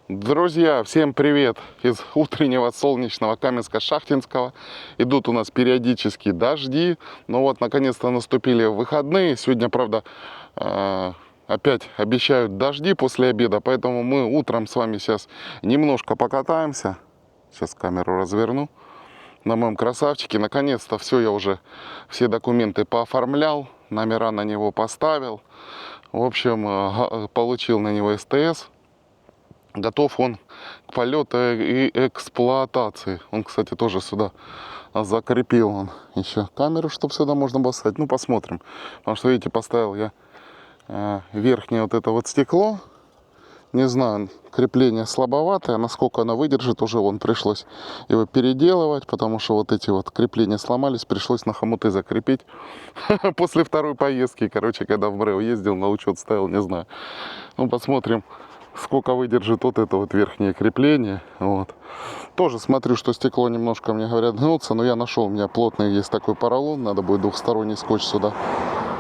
Друзья, всем привет из утреннего солнечного Каменска-Шахтинского. Идут у нас периодически дожди, но вот наконец-то наступили выходные. Сегодня, правда, опять обещают дожди после обеда, поэтому мы утром с вами сейчас немножко покатаемся. Сейчас камеру разверну. На моем красавчике. Наконец-то все, я уже все документы пооформлял, номера на него поставил. В общем, получил на него СТС. Готов он к полету и эксплуатации. Он, кстати, тоже сюда закрепил он еще камеру, чтобы сюда можно было ставить. Ну, посмотрим. Потому что, видите, поставил я верхнее вот это вот стекло. Не знаю, крепление слабоватое. Насколько оно выдержит, уже вон пришлось его переделывать. Потому что вот эти вот крепления сломались. Пришлось на хомуты закрепить. После второй поездки, короче, когда в МРЭО ездил, на учет ставил, не знаю. Ну, посмотрим, сколько выдержит вот это вот верхнее крепление. Вот. Тоже смотрю, что стекло немножко, мне говорят, гнется, но я нашел, у меня плотный есть такой поролон, надо будет двухсторонний скотч сюда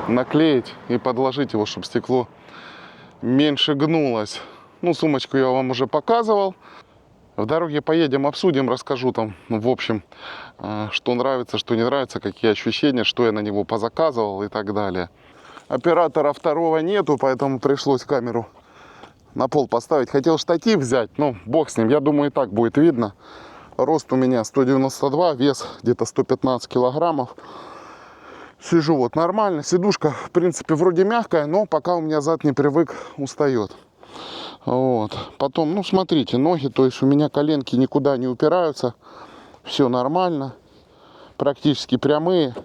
наклеить и подложить его, чтобы стекло меньше гнулось. Ну, сумочку я вам уже показывал. В дороге поедем, обсудим, расскажу там, в общем, что нравится, что не нравится, какие ощущения, что я на него позаказывал и так далее. Оператора второго нету, поэтому пришлось камеру на пол поставить. Хотел штатив взять, но бог с ним. Я думаю, и так будет видно. Рост у меня 192, вес где-то 115 килограммов. Сижу вот нормально. Сидушка, в принципе, вроде мягкая, но пока у меня зад не привык, устает. Вот. Потом, ну, смотрите, ноги, то есть у меня коленки никуда не упираются. Все нормально. Практически прямые.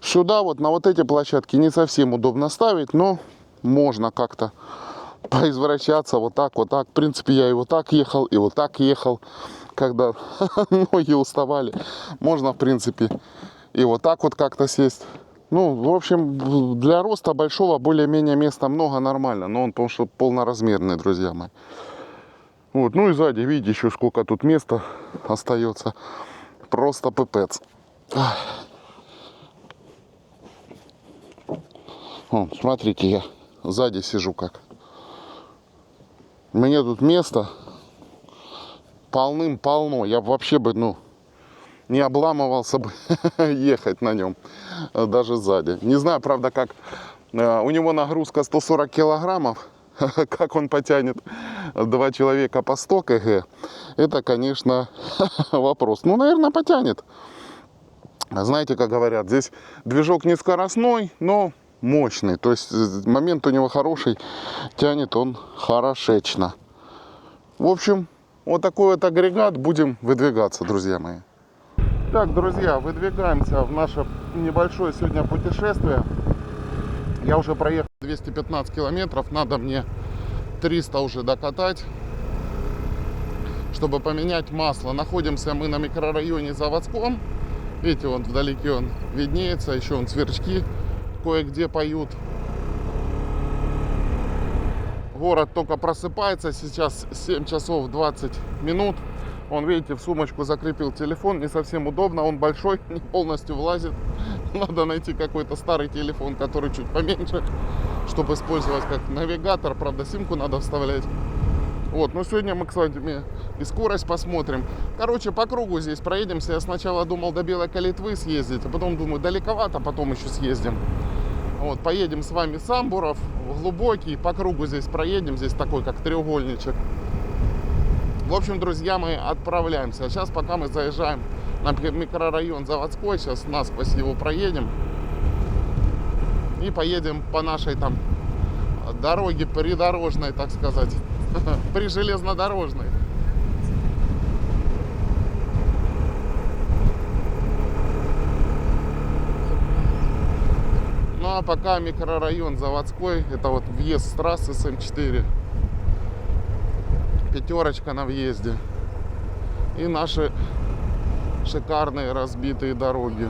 Сюда вот, на вот эти площадки не совсем удобно ставить, но можно как-то поизвращаться вот так, вот так. В принципе, я и вот так ехал, и вот так ехал, когда ноги уставали. Можно, в принципе, и вот так вот как-то сесть. Ну, в общем, для роста большого более-менее места много, нормально. Но он, потому что полноразмерный, друзья мои. Вот, ну и сзади, видите, еще сколько тут места остается. Просто пипец. Вон, смотрите, я сзади сижу как. Мне тут место полным-полно. Я вообще бы, ну, не обламывался бы ехать на нем, даже сзади. Не знаю, правда, как у него нагрузка 140 килограммов, как он потянет 2 человека по 100 кг. Это, конечно, вопрос. Ну, наверное, потянет. Знаете, как говорят, здесь движок не скоростной, но мощный. То есть момент у него хороший, тянет он хорошечно. В общем, вот такой вот агрегат. Будем выдвигаться, друзья мои. Так, друзья, выдвигаемся в наше небольшое сегодня путешествие. Я уже проехал 215 километров. Надо мне 300 уже докатать, чтобы поменять масло. Находимся мы на микрорайоне Заводском. Видите, вон вдалеке он виднеется. Еще вон сверчки кое-где поют. Город только просыпается. Сейчас 7 часов 20 минут. Вон, видите, в сумочку закрепил телефон. Не совсем удобно. Он большой, не полностью влазит. Надо найти какой-то старый телефон, который чуть поменьше, чтобы использовать как навигатор. Правда, симку надо вставлять. Вот, но сегодня мы, кстати, и скорость посмотрим. Короче, по кругу здесь проедемся. Я сначала думал до Белой Калитвы съездить, а потом думаю, далековато, потом еще съездим. Вот, поедем с вами Самбуров, Глубокий, по кругу здесь проедем. Здесь такой, как треугольничек. В общем, друзья, мы отправляемся. Сейчас, пока мы заезжаем на микрорайон Заводской, сейчас насквозь его проедем. И поедем по нашей там дороге придорожной, так сказать. Прижелезнодорожной. Ну а пока микрорайон Заводской, это вот въезд с трассы с М4. Пятерочка на въезде. И наши шикарные разбитые дороги.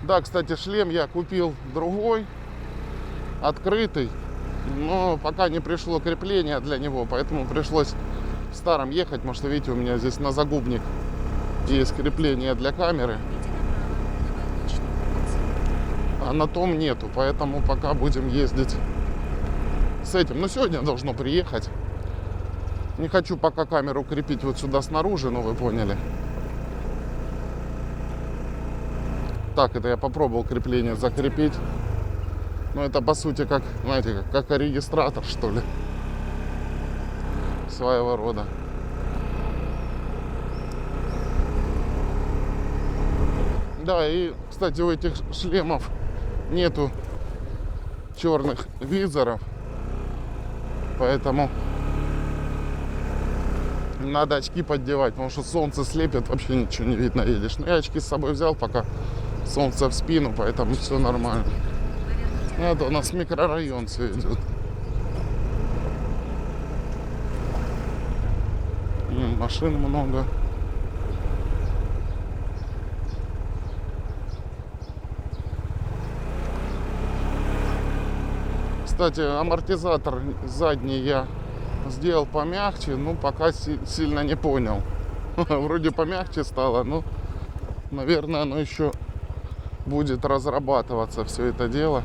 Да, кстати, шлем я купил другой, открытый, но пока не пришло крепление для него, поэтому пришлось в старом ехать, потому что, видите, у меня здесь на загубник есть крепление для камеры, а на том нету, поэтому пока будем ездить с этим. Но сегодня должно приехать. Не хочу пока камеру крепить вот сюда снаружи, но вы поняли. Так, это я попробовал крепление закрепить. Но это по сути как, знаете, как регистратор, что ли. Своего рода. Да, и, кстати, у этих шлемов нету черных визоров. Поэтому надо очки поддевать, потому что солнце слепит, вообще ничего не видно, едешь. Но я очки с собой взял, пока солнце в спину, поэтому все нормально. Это у нас микрорайон все идет. Машин много. Кстати, амортизатор задний я сделал помягче, но пока сильно не понял. Вроде помягче стало, но, наверное, оно еще будет разрабатываться, все это дело,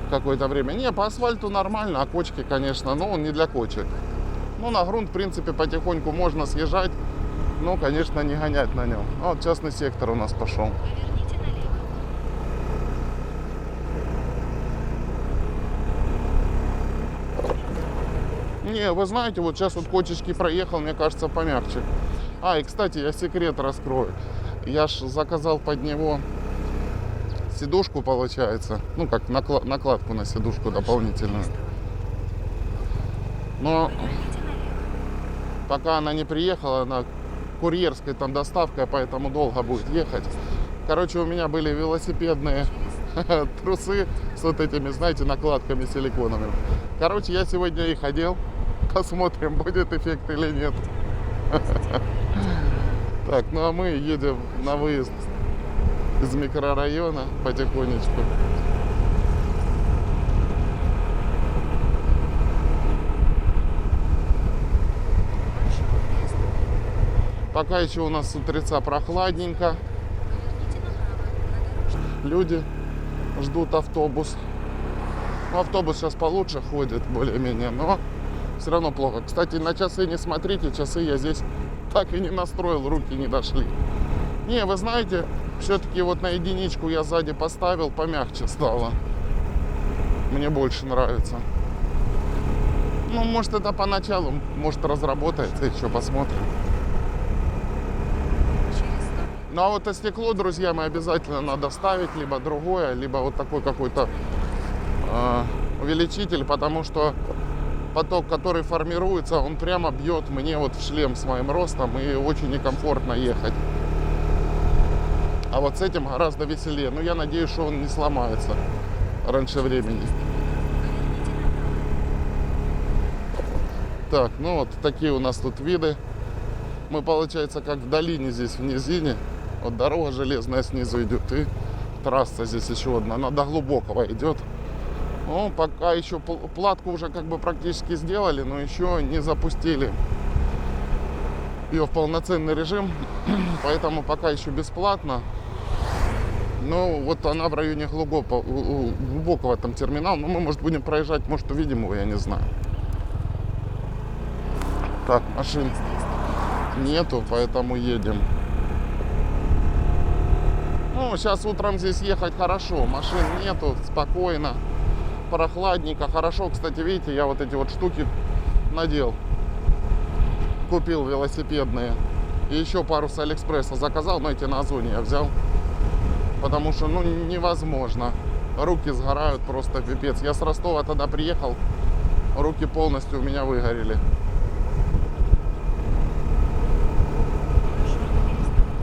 какое-то время. Не, по асфальту нормально, а кочки, конечно, но он не для кочек. Ну, на грунт, в принципе, потихоньку можно съезжать, но, конечно, не гонять на нем. А вот частный сектор у нас пошел. Не, вы знаете, вот сейчас вот кочечки проехал, мне кажется, помягче. А, и, кстати, я секрет раскрою. Я ж заказал под него сидушку, получается. Ну, как накладку на сидушку дополнительную. Но пока она не приехала, она курьерской там доставкой, поэтому долго будет ехать. Короче, у меня были велосипедные трусы с вот этими, знаете, накладками силиконовыми. Короче, я сегодня их одел. Посмотрим, будет эффект или нет. Так, ну а мы едем на выезд из микрорайона потихонечку. Пока еще у нас с утреца прохладненько. Люди ждут автобус. Ну, автобус сейчас получше ходит, более-менее, но все равно плохо. Кстати, на часы не смотрите, часы я здесь так и не настроил, руки не дошли. Не, вы знаете, все-таки вот на единичку я сзади поставил, помягче стало. Мне больше нравится. Ну, может, это поначалу, может, разработается, еще посмотрим. Ну, а вот стекло, друзья мои, обязательно надо ставить, либо другое, либо вот такой какой-то увеличитель, потому что поток, который формируется, он прямо бьет мне вот в шлем с моим ростом, и очень некомфортно ехать. А вот с этим гораздо веселее. Но я надеюсь, что он не сломается раньше времени. Так, ну вот такие у нас тут виды. Мы, получается, как в долине здесь, в низине. Вот дорога железная снизу идет, и трасса здесь еще одна. Она до глубокого идет. Ну, пока еще платку уже как бы практически сделали, но еще не запустили ее в полноценный режим. Поэтому пока еще бесплатно. Ну, вот она в районе глубокого там терминал. Но мы, может, будем проезжать, может, увидим его, я не знаю. Так, машин нету, поэтому едем. Ну, сейчас утром здесь ехать хорошо. Машин нету, спокойно. Прохладненько, хорошо. Кстати, видите, я вот эти вот штуки надел. Купил велосипедные. И еще пару с Алиэкспресса заказал, но эти на Озоне я взял. Потому что, ну, невозможно. Руки сгорают просто пипец. Я с Ростова тогда приехал, руки полностью у меня выгорели.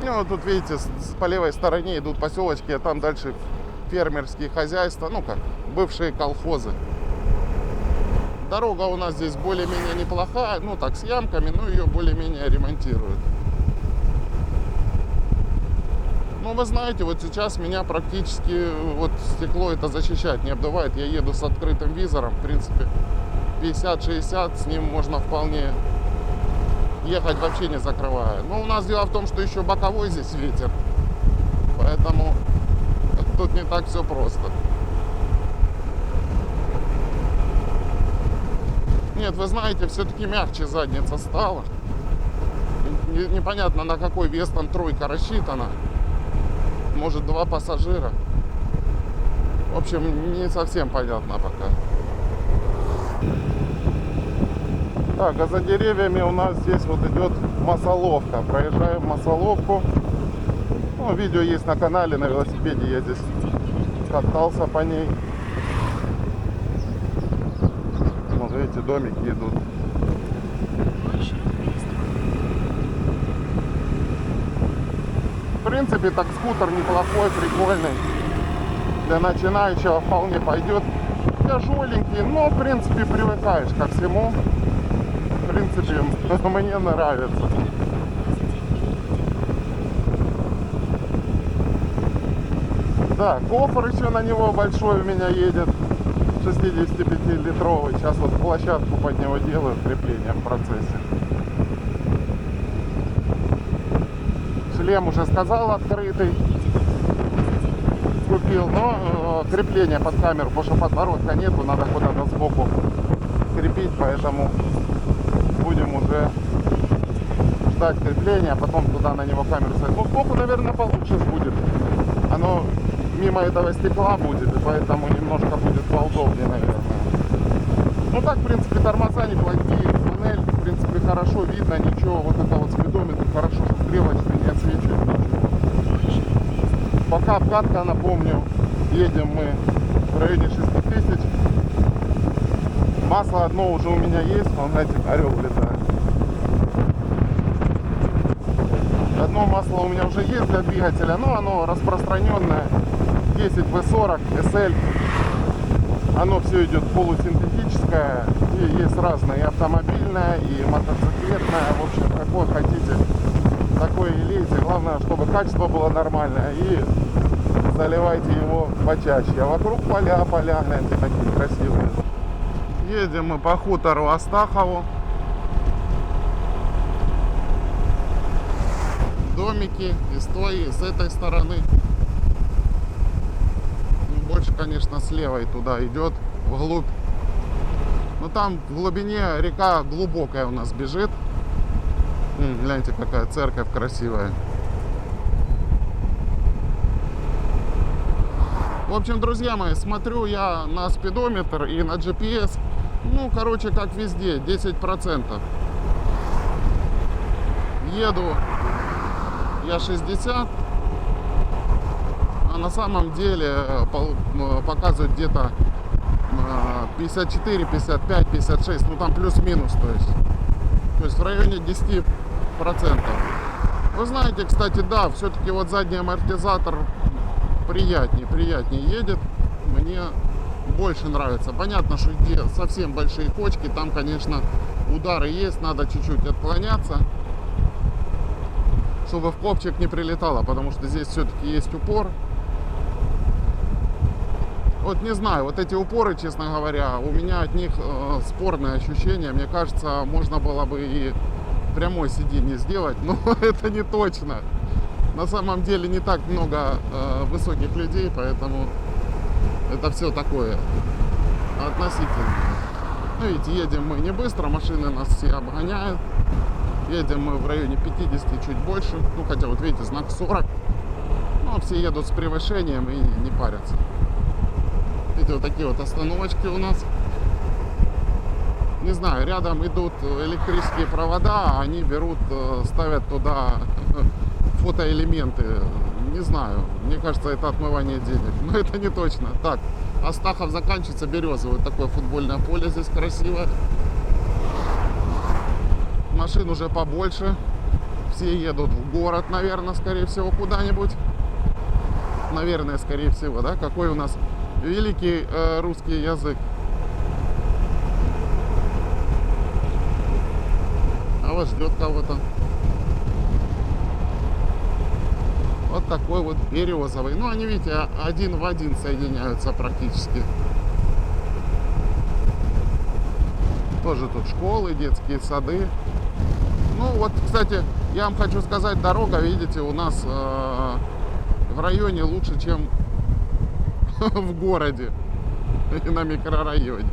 Ну, вот тут, видите, по левой стороне идут поселочки, а там дальше фермерские хозяйства, ну как, бывшие колхозы. Дорога у нас здесь более-менее неплохая, ну так, с ямками, но ее более-менее ремонтируют. Ну, вы знаете, вот сейчас меня практически вот стекло это защищать не обдувает. Я еду с открытым визором, в принципе, 50-60, с ним можно вполне ехать вообще не закрывая. Но у нас дело в том, что еще боковой здесь ветер, поэтому тут не так все просто. Нет, вы знаете, все-таки мягче задница стала. Непонятно, на какой вес там тройка рассчитана. Может, 2 пассажира. В общем, не совсем понятно пока. Так, а за деревьями у нас здесь вот идет Масоловка. Проезжаем Масоловку. Ну, видео есть на канале, на велосипеде я здесь катался по ней. Вот эти домики идут. В принципе, так скутер неплохой, прикольный. Для начинающего вполне пойдет. Тяжеленький, но в принципе привыкаешь ко всему. В принципе, мне нравится. Да, кофр еще на него большой у меня едет. 65-литровый. Сейчас вот площадку под него делаю, крепление в процессе. Шлем уже сказал, открытый. Купил, но крепление под камеру, потому что подбородка нету, надо куда-то сбоку крепить, поэтому будем уже ждать крепления, а потом туда на него камеру ставить. Ну, сбоку, наверное, получше будет. Оно мимо этого стекла будет, и поэтому немножко будет поудобнее, наверное. Ну так, в принципе, тормоза неплохие, панель, в принципе, хорошо видно, ничего, вот это вот спидометр, хорошо, что стрелочка не отсвечивает ничего. Пока обкатка, напомню, едем мы в районе 6000. Масло одно уже у меня есть, он, знаете, орел летает. Одно масло у меня уже есть для двигателя, но оно распространенное. 10V40 SL. Оно все идет полусинтетическое. И есть разные, и автомобильное, и мотоциклетное. В общем, какое хотите, такое и лейте. Главное, чтобы качество было нормальное. И заливайте его почаще. А вокруг поля, гляньте, такие красивые. Едем мы по хутору Астахову. Домики и с той, и с этой стороны. Ну, больше, конечно, с левой туда идет, вглубь. Но там в глубине река глубокая у нас бежит. Гляньте, какая церковь красивая. В общем, друзья мои, смотрю я на спидометр и на GPS. Ну, короче, как везде, 10%. Еду я 60, а на самом деле показывает где-то 54, 55, 56, ну там плюс-минус, то есть в районе 10%. Вы знаете, кстати, да, все-таки вот задний амортизатор приятнее едет, мне больше нравится. Понятно, что где совсем большие кочки, там, конечно, удары есть, надо чуть-чуть отклоняться, чтобы в копчик не прилетало, потому что здесь все-таки есть упор. Вот не знаю, вот эти упоры, честно говоря, у меня от них спорные ощущения. Мне кажется, можно было бы и прямое сиденье сделать, но это не точно. На самом деле не так много высоких людей, поэтому это все такое относительно. Ну, видите, едем мы не быстро, машины нас все обгоняют. Едем мы в районе 50, чуть больше. Ну, хотя вот видите, знак 40. Ну, все едут с превышением и не парятся. Видите, вот такие вот остановочки у нас. Не знаю, рядом идут электрические провода, они берут, ставят туда фотоэлементы. Не знаю, мне кажется, это отмывание денег. Но это не точно. Так, Астахов заканчивается, Березовый. Вот такое футбольное поле здесь красивое. Машин уже побольше. Все едут в город, наверное, скорее всего, куда-нибудь. Наверное, скорее всего, да? Какой у нас великий русский язык. А вот ждет кого-то. Вот такой вот Березовый. Ну, они, видите, один в один соединяются практически. Тоже тут школы, детские сады. Ну, вот, кстати, я вам хочу сказать, дорога, видите, у нас в районе лучше, чем в городе и на микрорайоне.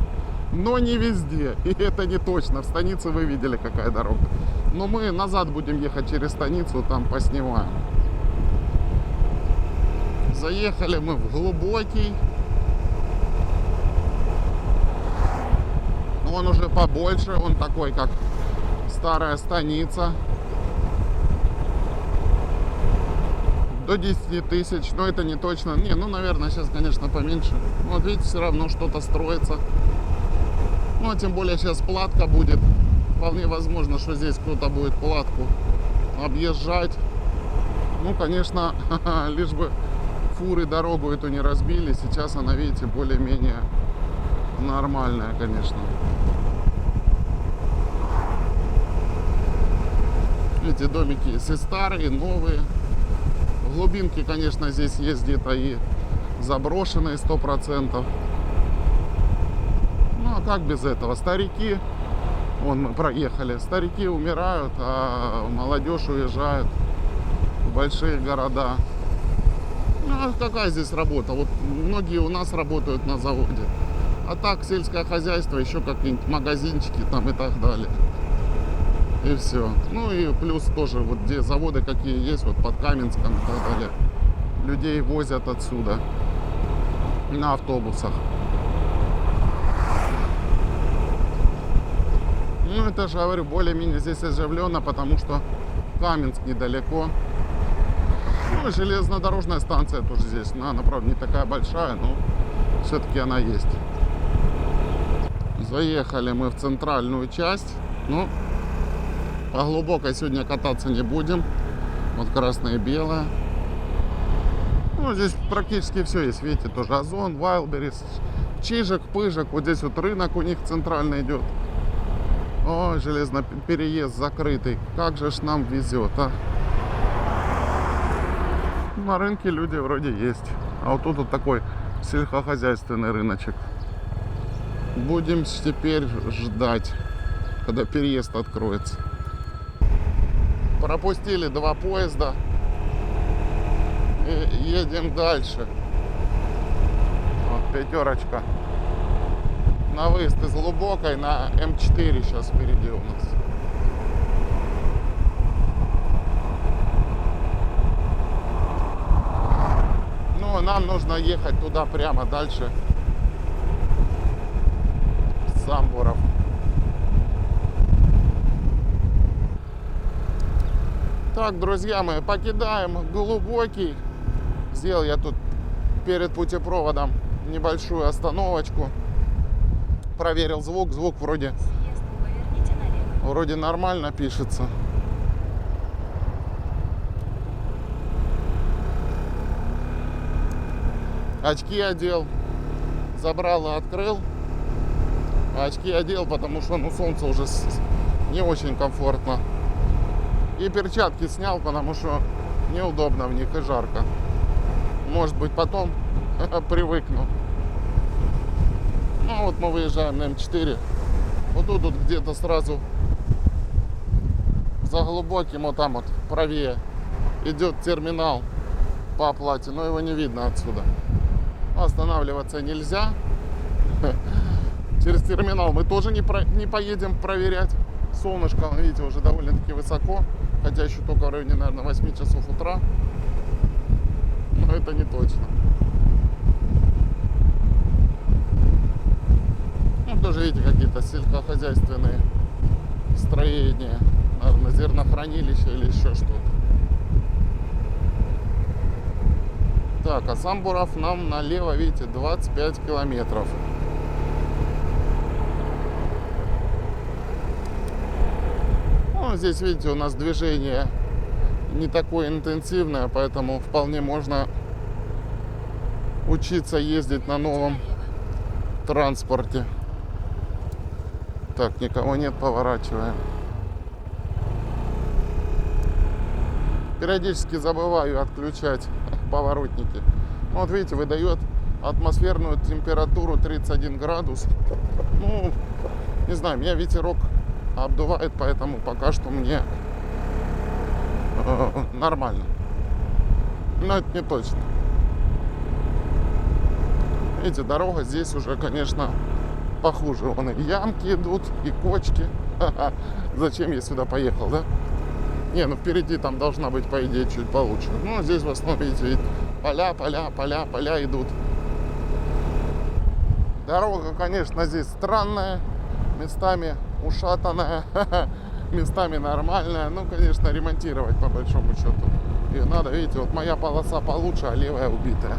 Но не везде. И это не точно. В станице вы видели, какая дорога. Но мы назад будем ехать через станицу, там поснимаем. Заехали мы в Глубокий. Он уже побольше, он такой, как старая станица. До 10 тысяч, но это не точно. Не, ну, наверное, сейчас, конечно, поменьше. Вот видите, все равно что-то строится. Ну, а тем более сейчас платка будет. Вполне возможно, что здесь кто-то будет платку объезжать. Ну, конечно, лишь бы фуры дорогу эту не разбили. Сейчас она, видите, более-менее нормальная, конечно. Эти домики есть и старые, и новые. В глубинке, конечно, здесь есть где-то и заброшенные 100%. Ну, а как без этого? Старики, вон мы проехали, старики умирают, а молодежь уезжает в большие города. Ну, а какая здесь работа? Вот многие у нас работают на заводе. А так, сельское хозяйство, еще какие-нибудь магазинчики там и так далее. И все. Ну и плюс тоже, вот где заводы какие есть, вот под Каменском и так далее. Людей возят отсюда на автобусах. Ну это же, говорю, более-менее здесь оживленно, потому что Каменск недалеко. Ну и железнодорожная станция тоже здесь. Она, правда, не такая большая, но все-таки она есть. Заехали мы в центральную часть. Ну, по Глубокой сегодня кататься не будем. Вот красное и белое. Ну, здесь практически все есть. Видите, тоже Озон, Вайлдберрис, Чижик, Пыжик. Вот здесь вот рынок у них центральный идет. Ой, железный переезд закрытый. Как же ж нам везет, а. На рынке люди вроде есть. А вот тут вот такой сельскохозяйственный рыночек. Будем теперь ждать, когда переезд откроется. Пропустили 2 поезда. И едем дальше. Вот пятерочка. На выезд из Глубокой на М4 сейчас впереди у нас. Ну, нам нужно ехать туда прямо дальше. Самбуров. Так, друзья мои, покидаем Глубокий. Сделал я тут перед путепроводом небольшую остановочку. Проверил звук. Звук вроде нормально пишется. Очки одел. Забрал и открыл. Очки одел, потому что солнце уже не очень комфортно. И перчатки снял, потому что неудобно в них и жарко. Может быть, потом привыкну. Ну вот мы выезжаем на М4. Вот тут вот где-то сразу за Глубоким, вот там вот правее, идет терминал по оплате, но его не видно отсюда. Останавливаться нельзя. Через терминал мы тоже не поедем проверять. Солнышко, видите, уже довольно-таки высоко. Хотя еще только в районе, наверное, 8 часов утра. Но это не точно. Ну, тоже, видите, какие-то сельскохозяйственные строения. Наверное, зернохранилище или еще что-то. Так, а Самбуров нам налево, видите, 25 километров. Ну, здесь, видите, у нас движение не такое интенсивное, поэтому вполне можно учиться ездить на новом транспорте. Так, никого нет, поворачиваем. Периодически забываю отключать поворотники. Вот видите, выдает атмосферную температуру 31 градус. Ну, не знаю, меня ветерок обдувает, поэтому пока что мне нормально. Но это не точно. Видите, дорога здесь уже, конечно, похуже. Вон и ямки идут, и кочки. Зачем я сюда поехал, да? Не, ну впереди там должна быть, по идее, чуть получше. Ну, здесь в основном, видите, поля идут. Дорога, конечно, здесь странная, местами ушатанная, местами нормальная. Ну, конечно, ремонтировать по большому счету ее надо. Видите, вот моя полоса получше, а левая убитая.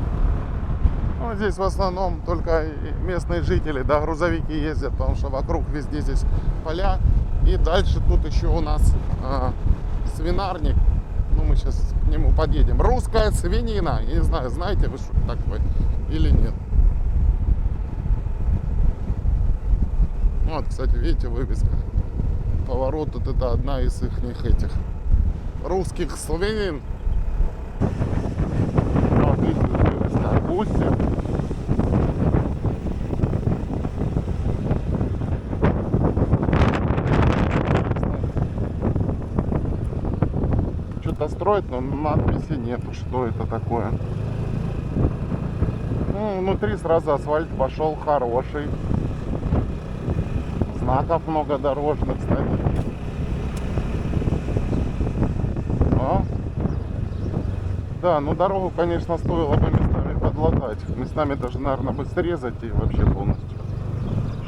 Ну, здесь в основном только местные жители, да, грузовики ездят, потому что вокруг везде здесь поля. И дальше тут еще у нас свинарник. Ну, мы сейчас к нему подъедем. Русская свинина. Я не знаю, знаете вы, что такое или нет. Вот, кстати, видите, вывеска. Поворот тут это одна из их этих русских свинин. Вот, видите, вывеска Густи. Что-то строят, но надписи нету, что это такое. Ну, внутри сразу асфальт пошел хороший. Знаков много дорожных, кстати. Да, ну дорогу, конечно, стоило бы местами подлатать. Местами даже, наверное, бы срезать и вообще полностью.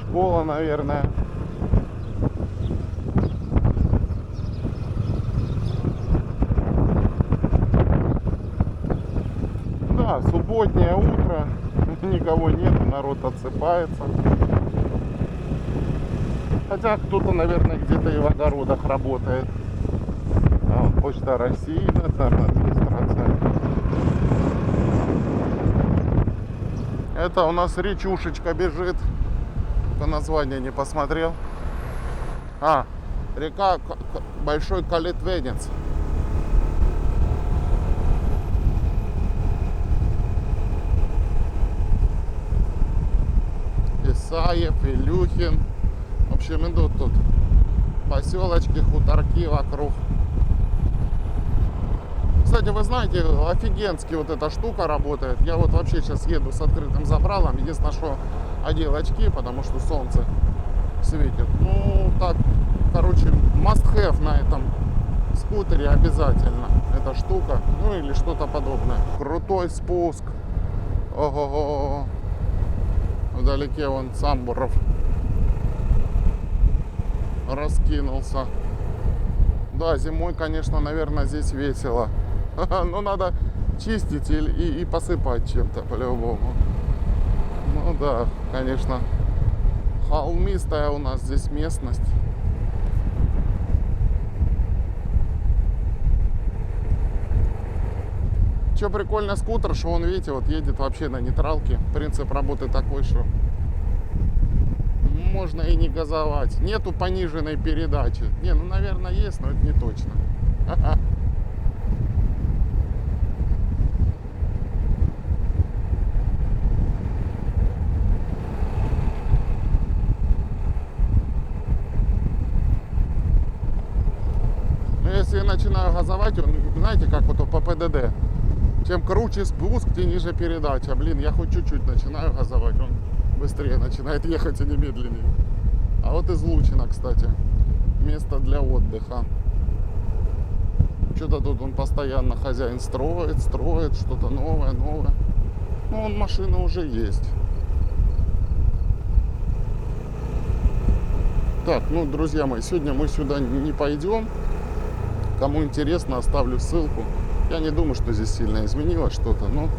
Школа, наверное. Да, субботнее утро. Никого нет, народ отсыпается. Хотя кто-то, наверное, где-то и в огородах работает. А вот Почта России, наверное, администрация. Это у нас речушечка бежит. По названию не посмотрел. Река Большой Калитвенец. Исаев, Илюхин. В общем, идут тут поселочки, хуторки вокруг. Кстати, вы знаете, офигенски вот эта штука работает. Я вот вообще сейчас еду с открытым забралом. Единственное, что одел очки, потому что солнце светит. Ну, так, короче, must have на этом скутере обязательно эта штука. Ну, или что-то подобное. Крутой спуск. Ого-го. Вдалеке вон Самбуров раскинулся. Да, зимой, конечно, наверное, здесь весело. Но надо чистить и посыпать чем-то по-любому. Ну да, конечно, холмистая у нас здесь местность. Что прикольно, скутер, что он, видите, вот едет вообще на нейтралке. Принцип работы такой, что можно и не газовать. Нету пониженной передачи. Не, ну, наверное, есть, но это не точно. Но если я начинаю газовать, он, знаете, как вот по ПДД. Чем круче спуск, тем ниже передача. Блин, я хоть чуть-чуть начинаю газовать, он быстрее начинает ехать, а не медленнее. А вот излучина, кстати, место для отдыха. Что-то тут он постоянно, хозяин, строит что-то новое. Ну, он, машина уже есть. Так, ну, друзья мои, сегодня мы сюда не пойдем. Кому интересно, оставлю ссылку. Я не думаю, что здесь сильно изменилось что-то, но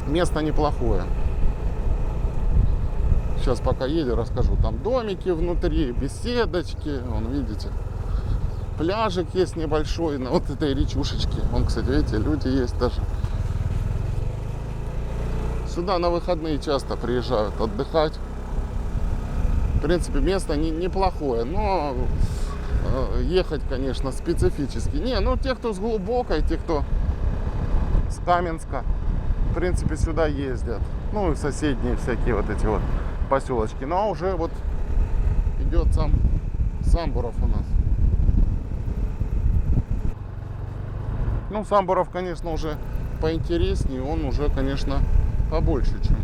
место неплохое. Сейчас пока едем, расскажу. Там домики внутри, беседочки. Вон, видите, пляжик есть небольшой на вот этой речушечке. Вон, кстати, видите, люди есть даже. Сюда на выходные часто приезжают отдыхать. В принципе, место неплохое, но ехать, конечно, специфически. Не, ну те, кто с глубокой, те, кто с Каменска, в принципе, сюда ездят. Ну и соседние всякие вот эти вот поселочки. Ну а уже вот идет сам Самбуров у нас. Ну, Самбуров, конечно, уже поинтереснее. Он уже, конечно, побольше, чем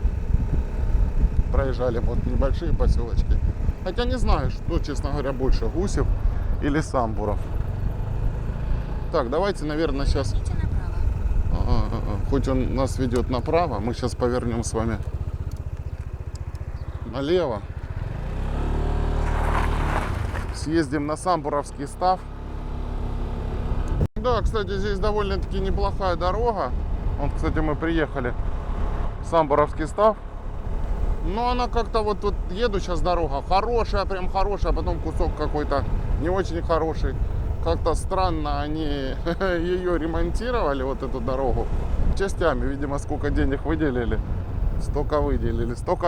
проезжали вот небольшие поселочки. Хотя не знаю, что, честно говоря, больше, Гусев или Самбуров. Так, давайте, наверное, сейчас... Хоть он нас ведет направо, мы сейчас повернем с вами налево. Съездим на Самбуровский став. Да, кстати, здесь довольно-таки неплохая дорога. Вот, кстати, мы приехали в Самбуровский став. Но она как-то вот тут еду сейчас, дорога хорошая, прям хорошая, а потом кусок какой-то не очень хороший. Как-то странно они ее ремонтировали, вот эту дорогу, частями. Видимо, сколько денег выделили, столько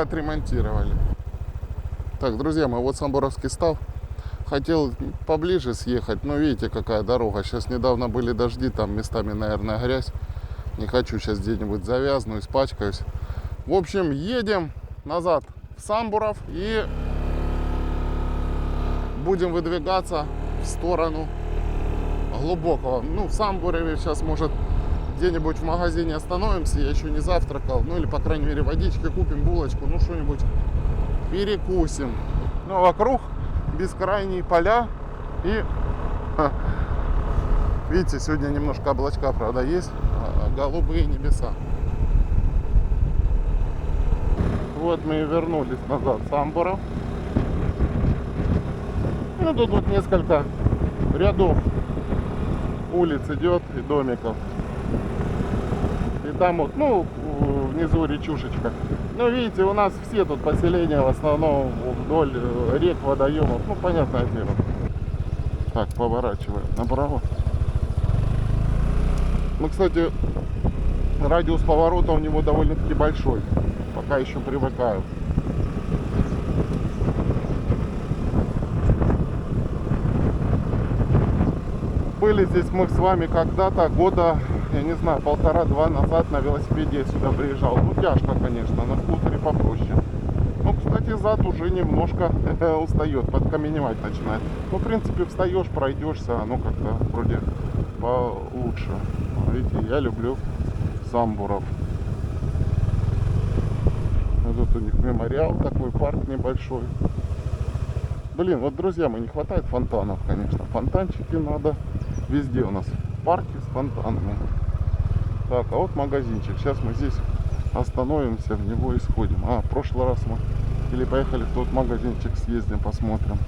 отремонтировали. Так, друзья мои, вот Самбуровский став. Хотел поближе съехать, но видите, какая дорога. Сейчас недавно были дожди, там местами, наверное, грязь. Не хочу сейчас где-нибудь завязну, испачкаюсь. В общем, едем назад в Самбуров и будем выдвигаться в сторону Глубокого. Ну, в Самбурове сейчас, может, где-нибудь в магазине остановимся. Я еще не завтракал. Ну, или, по крайней мере, водички купим, булочку, ну, что-нибудь перекусим. Ну, вокруг бескрайние поля. И, видите, сегодня немножко облачка, правда, есть. Голубые небеса. Вот мы и вернулись назад в Самбуров. Ну, тут вот несколько рядов улиц идет и домиков. И там вот, ну, внизу речушечка. Ну, видите, у нас все тут поселения в основном вдоль рек, водоемов. Ну, понятное дело. Так, поворачиваем направо. Ну, кстати, радиус поворота у него довольно-таки большой. Пока еще привыкаю. Были здесь мы с вами когда-то, года, я не знаю, 1,5-2 назад на велосипеде сюда приезжал. Ну, тяжко, конечно, на скутере попроще. Ну, кстати, зад уже немножко устает, подкаменевать начинает. Ну, в принципе, встаешь, пройдешься, оно как-то вроде получше. Видите, я люблю Самбуров. Тут у них мемориал такой, парк небольшой. Блин, вот, друзья мои, не хватает фонтанов, конечно. Фонтанчики надо везде у нас. Парки с фонтанами. Так, а вот магазинчик. Сейчас мы здесь остановимся, в него и сходим. А, в прошлый раз мы или поехали в тот магазинчик, съездим, посмотрим.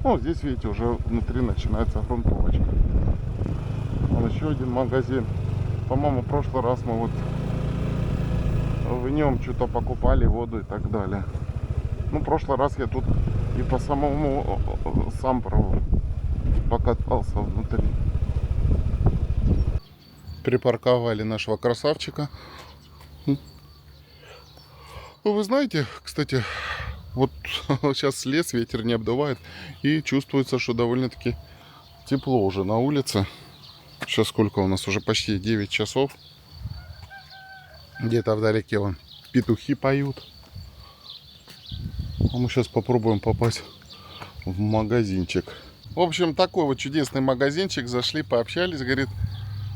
Ну, здесь, видите, уже внутри начинается грунтовочка. Вон еще один магазин. По-моему, в прошлый раз мы вот в нем что-то покупали, воду и так далее. Ну, в прошлый раз я тут и по самому Самбурову покатался внутри. Припарковали нашего красавчика. Ну, вы знаете, кстати, вот сейчас лес, ветер не обдувает. И чувствуется, что довольно-таки тепло уже на улице. Сейчас сколько у нас? Уже почти 9 часов. Где-то вдалеке вон петухи поют. А мы сейчас попробуем попасть в магазинчик. В общем, такой вот чудесный магазинчик. Зашли, пообщались. Говорит,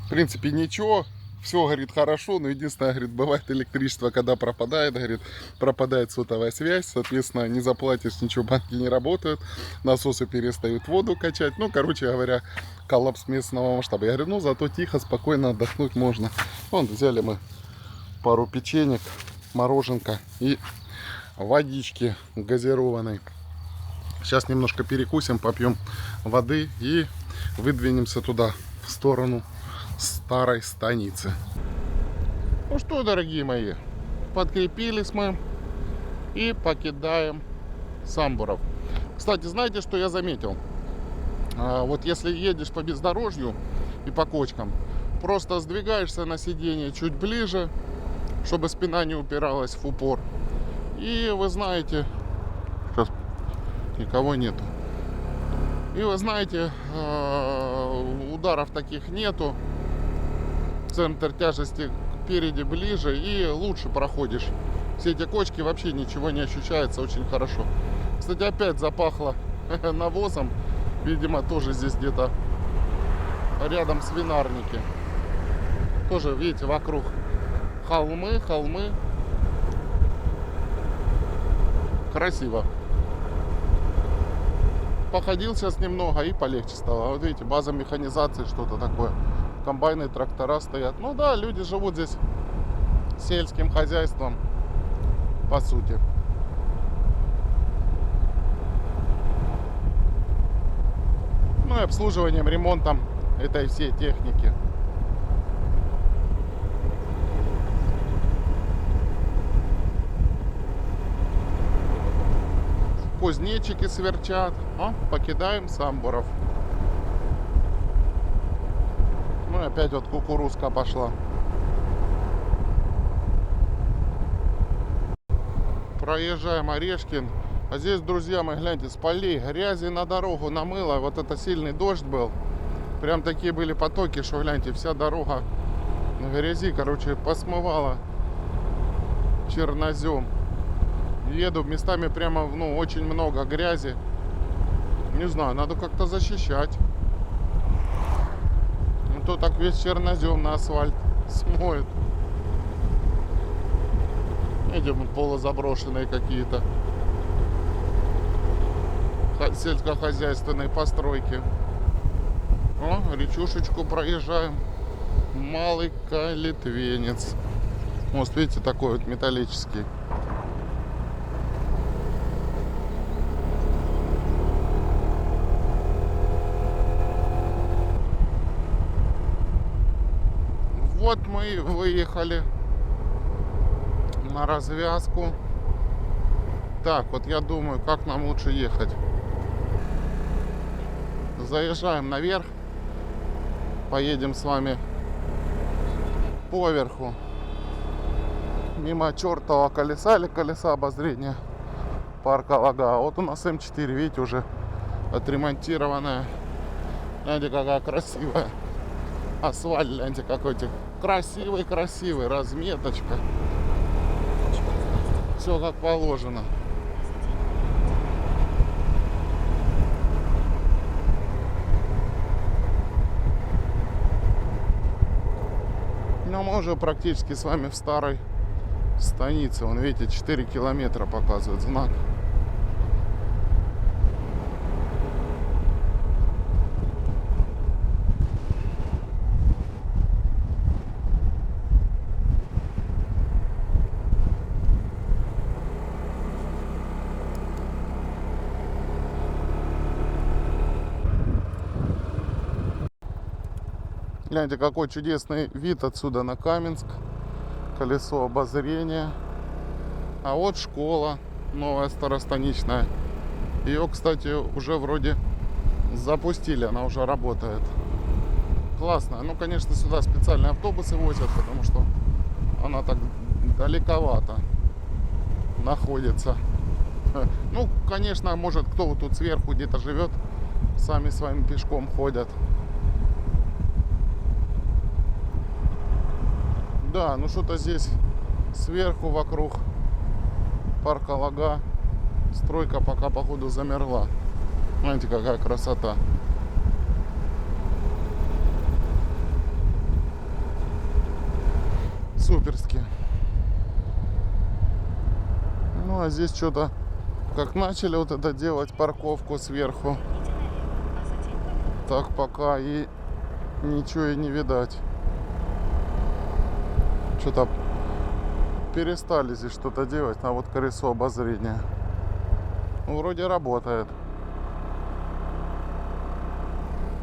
в принципе, ничего. Все, говорит, хорошо. Но единственное, говорит, бывает электричество, когда пропадает. Говорит, пропадает сотовая связь. Соответственно, не заплатишь, ничего, банки не работают. Насосы перестают воду качать. Ну, короче говоря, коллапс местного масштаба. Я говорю, ну, зато тихо, спокойно отдохнуть можно. Вон, взяли мы пару печенек, мороженка и водички газированной. Сейчас немножко перекусим, попьем воды и выдвинемся туда, в сторону старой станицы. Ну что, дорогие мои, подкрепились мы и покидаем Самбуров. Кстати, знаете, что я заметил? Вот если едешь по бездорожью и по кочкам, просто сдвигаешься на сиденье чуть ближе, чтобы спина не упиралась в упор. И вы знаете, сейчас никого нету. И вы знаете, ударов таких нету. Центр тяжести впереди ближе и лучше проходишь. Все эти кочки, вообще ничего не ощущается, очень хорошо. Кстати, опять запахло навозом. Видимо, тоже здесь где-то рядом свинарники. Тоже, видите, вокруг холмы. Красиво. Походил сейчас немного и полегче стало. Вот видите, база механизации, что-то такое. Комбайны, трактора стоят. Ну да, люди живут здесь сельским хозяйством, по сути. Ну и обслуживанием, ремонтом этой всей техники. Кузнечики сверчат. О, покидаем Самбуров. Ну и опять вот кукурузка пошла. Проезжаем Орешкин. А здесь, друзья мои, гляньте, с полей грязи на дорогу намыло. Вот это сильный дождь был. Прям такие были потоки, что, гляньте, вся дорога на грязи, короче, посмывала чернозем. Еду местами прямо, ну, очень много грязи. Не знаю, надо как-то защищать. Ну, то так весь чернозем на асфальт смоет. Идем полузаброшенные какие-то сельскохозяйственные постройки. О, речушечку проезжаем. Малый Калитвенец. Мост, видите, такой вот металлический. Вот мы выехали на развязку. Так, вот я думаю, как нам лучше ехать. Заезжаем наверх. Поедем с вами поверху. Мимо чертового колеса или колеса обозрения парка Лага. Вот у нас М4, видите, уже отремонтированная. Знаете, какая красивая. Асфальт, гляньте, какой-то красивый, разметочка. Все как положено. Но мы уже практически с вами в старой станице. Вон, видите, 4 километра показывает знак. Гляньте, какой чудесный вид отсюда на Каменск. Колесо обозрения. А вот школа новая старостаничная. Ее, кстати, уже вроде запустили, она уже работает. Классно. Ну, конечно, сюда специальные автобусы возят, потому что она так далековато находится. Ну, конечно, может, кто вот тут сверху где-то живет, сами своим пешком ходят. Да, ну что-то здесь сверху вокруг парка Лага стройка пока, походу, замерла. Знаете, какая красота. Суперски. Ну, а здесь что-то, как начали вот это делать, парковку сверху, так пока и ничего и не видать. Что-то перестали здесь что-то делать. А вот колесо обозрения, ну, вроде работает.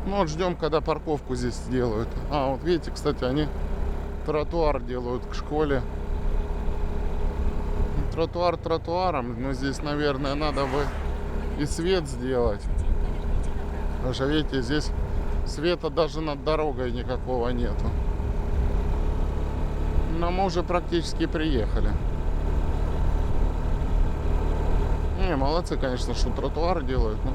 Ну вот ждем, когда парковку здесь сделают. А вот видите, кстати, они тротуар делают к школе. Тротуар тротуаром, но здесь, наверное, надо бы и свет сделать. Потому что, видите, здесь света даже над дорогой никакого нету. Но мы уже практически приехали. Не, молодцы, конечно, что тротуар делают. Но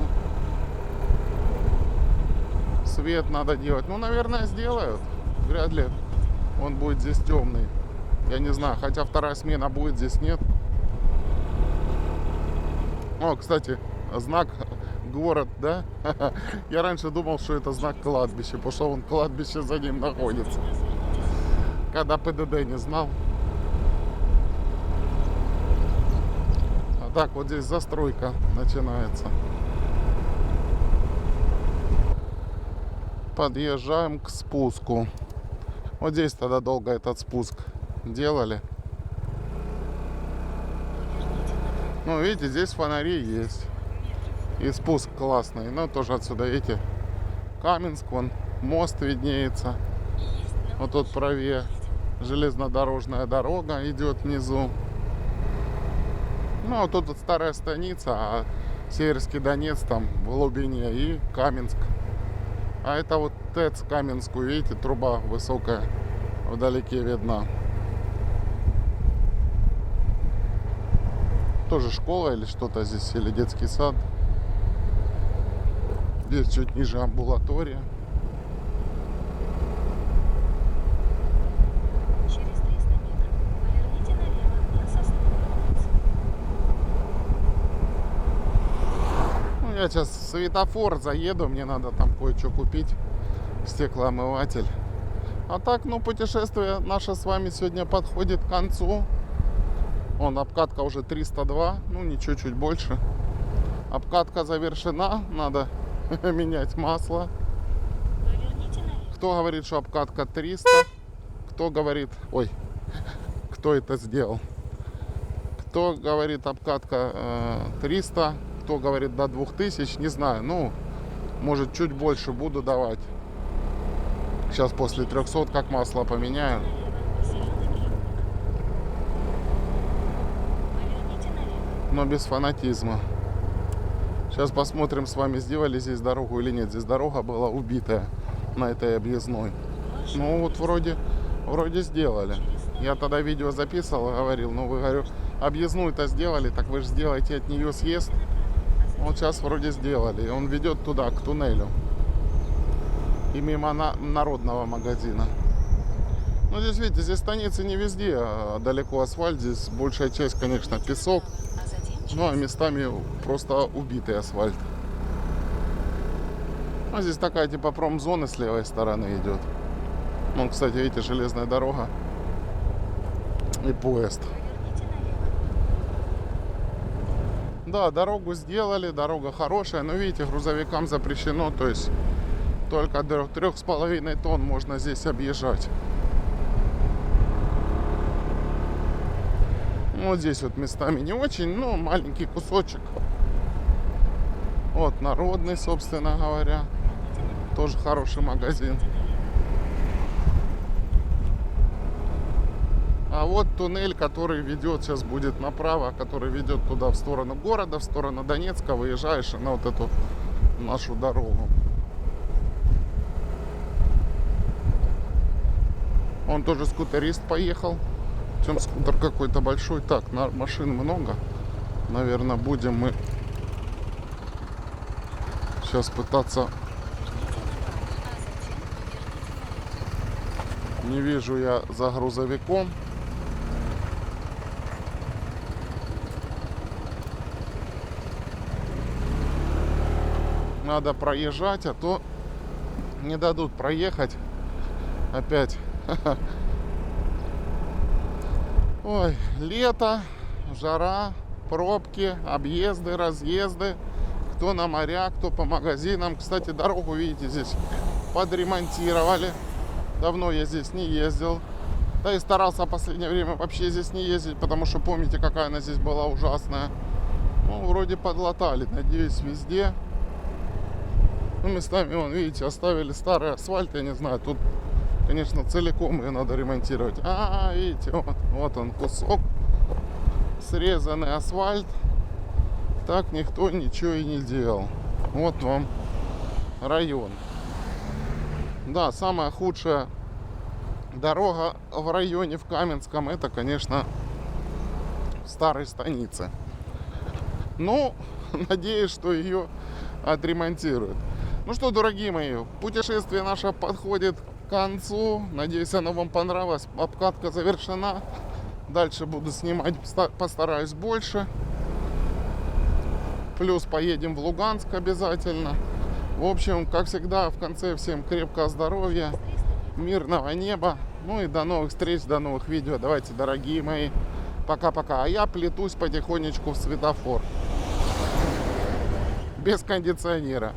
свет надо делать. Ну, наверное, сделают. Вряд ли он будет здесь темный. Я не знаю, хотя вторая смена будет, здесь нет. О, кстати, знак город, да? Я раньше думал, что это знак кладбища, потому что вон кладбище за ним находится. Когда ПДД не знал. А Так, вот здесь застройка начинается. Подъезжаем к спуску. Вот здесь тогда долго этот спуск делали. Ну, видите, здесь фонари есть. И спуск классный. Но тоже отсюда, видите, Каменск, вон мост виднеется. Вот тут правее железнодорожная дорога идет внизу. Ну, а тут вот старая станица, а Северский Донец там в глубине и Каменск. А это вот ТЭЦ Каменскую, видите, труба высокая вдалеке видна. Тоже школа или что-то здесь, или детский сад. Здесь чуть ниже амбулатория. Через 300 метров поверните налево на Сосновую улицу. Ну, я сейчас в светофор заеду, мне надо там кое-что купить. Стеклоомыватель. А так, ну, путешествие наше с вами сегодня подходит к концу. Вон, обкатка уже 302, ну, ничего, чуть больше. Обкатка завершена, надо менять масло. Поверните налево. Кто говорит, что обкатка 300? Кто говорит... Ой, кто это сделал? Кто говорит, обкатка 300? Кто говорит, до 2000? Не знаю, ну, может, чуть больше буду давать. Сейчас после 300 как масло поменяю. Налево. Зеленый переулок. Поверните налево. Но без фанатизма. Сейчас посмотрим с вами, сделали здесь дорогу или нет. Здесь дорога была убитая на этой объездной. Ну вот вроде сделали. Я тогда видео записывал и говорил, ну вы, говорю, объездную-то сделали, так вы же сделаете от нее съезд. Вот сейчас вроде сделали. И он ведет туда, к туннелю. И мимо народного магазина. Ну здесь, видите, здесь станицы не везде, а далеко асфальт. Здесь большая часть, конечно, песок. А затем Ну а местами просто убитый асфальт. А здесь такая типа промзона с левой стороны идет. Ну, кстати, видите, железная дорога и поезд. поверните налево. Да, дорогу сделали, дорога хорошая, но видите, грузовикам запрещено, то есть только до 3,5 тонн можно здесь объезжать. Вот здесь вот местами не очень, но маленький кусочек. Вот народный, собственно говоря, тоже хороший магазин. А вот туннель, который ведет, сейчас будет направо, который ведет туда, в сторону города, в сторону Донецка, выезжаешь на вот эту нашу дорогу. Он тоже скутерист поехал. Причем скутер какой-то большой. Так, машин много. Наверное, будем мы сейчас пытаться... Не вижу я за грузовиком. Надо проезжать, а то не дадут проехать. Опять. Ой, лето, жара, пробки, объезды, разъезды. Кто на моря, кто по магазинам. Кстати, дорогу, видите, здесь подремонтировали. Давно я здесь не ездил. Да и старался в последнее время вообще здесь не ездить, потому что помните, какая она здесь была ужасная. Ну, вроде подлатали, надеюсь, везде. Ну, местами, вон, видите, оставили старый асфальт, я не знаю, тут, конечно, целиком ее надо ремонтировать. Видите, вот он кусок, срезанный асфальт. Так никто ничего и не делал. Вот вам район. Да, самая худшая дорога в районе, в Каменском, это, конечно, в старой станице. Ну, надеюсь, что ее отремонтируют. Ну что, дорогие мои, путешествие наше подходит к концу. Надеюсь, оно вам понравилось. Обкатка завершена. Дальше буду снимать, постараюсь больше. Плюс поедем в Луганск обязательно. В общем, как всегда, в конце всем крепкого здоровья, мирного неба. Ну и до новых встреч, до новых видео. Давайте, дорогие мои, Пока-пока. А я плетусь потихонечку в светофор. Без кондиционера.